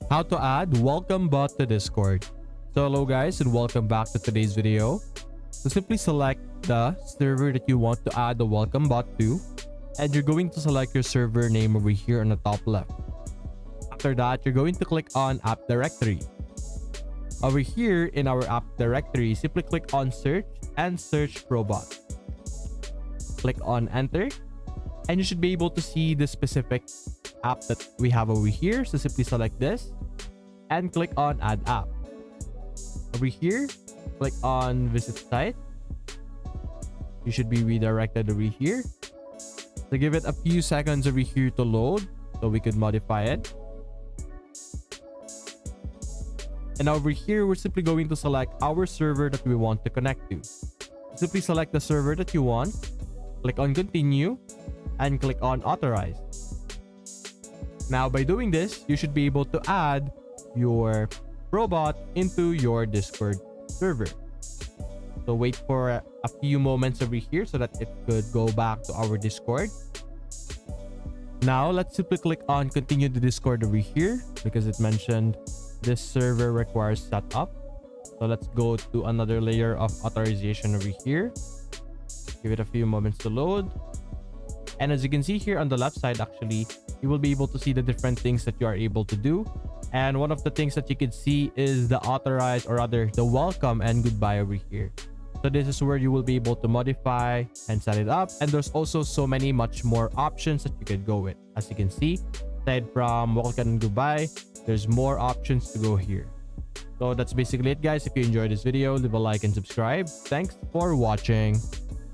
How to add welcome bot to Discord. So hello guys and welcome back to today's video. So simply select the server that you want to add the welcome bot to, and you're going to select your server name over here on the top left. After that, you're going to click on app directory. Over here in our app directory, simply click on search and search Probot. Click on enter and you should be able to see the specific app that we have over here. So simply select this and click on add app. Over here, click on visit site. You should be redirected over here. So give it a few seconds over here to load so we could modify it. And over here, we're simply going to select our server that we want to connect to. Simply select the server that you want, click on continue, and click on authorize. Now, by doing this, you should be able to add your robot into your Discord server. So wait for a few moments over here so that it could go back to our Discord. Now, let's simply click on continue the Discord over here because it mentioned this server requires setup. So let's go to another layer of authorization over here. Give it a few moments to load. And as you can see here on the left side, actually, you will be able to see the different things that you are able to do. And one of the things that you can see is the authorize, or rather the welcome and goodbye over here. So this is where you will be able to modify and set it up. And there's also so many much more options that you could go with. As you can see, aside from welcome and goodbye, there's more options to go here. So that's basically it, guys. If you enjoyed this video, leave a like and subscribe. Thanks for watching.